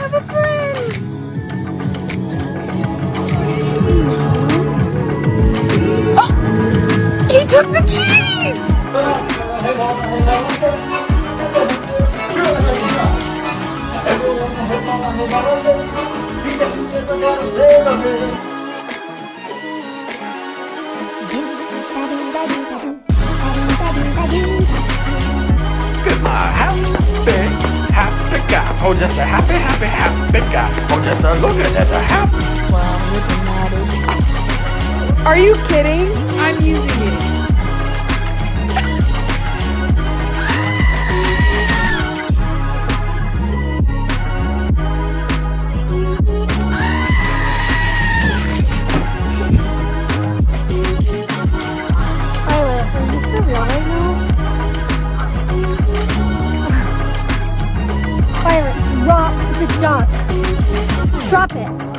have a friend! Oh! He took the cheese! Happy guy. Oh, just a happy guy. Oh, just a look at that happy. Wow, you're dramatic. Are you kidding? I'm using it. Violet, are you for real right now? Violet, drop the duck. Drop it.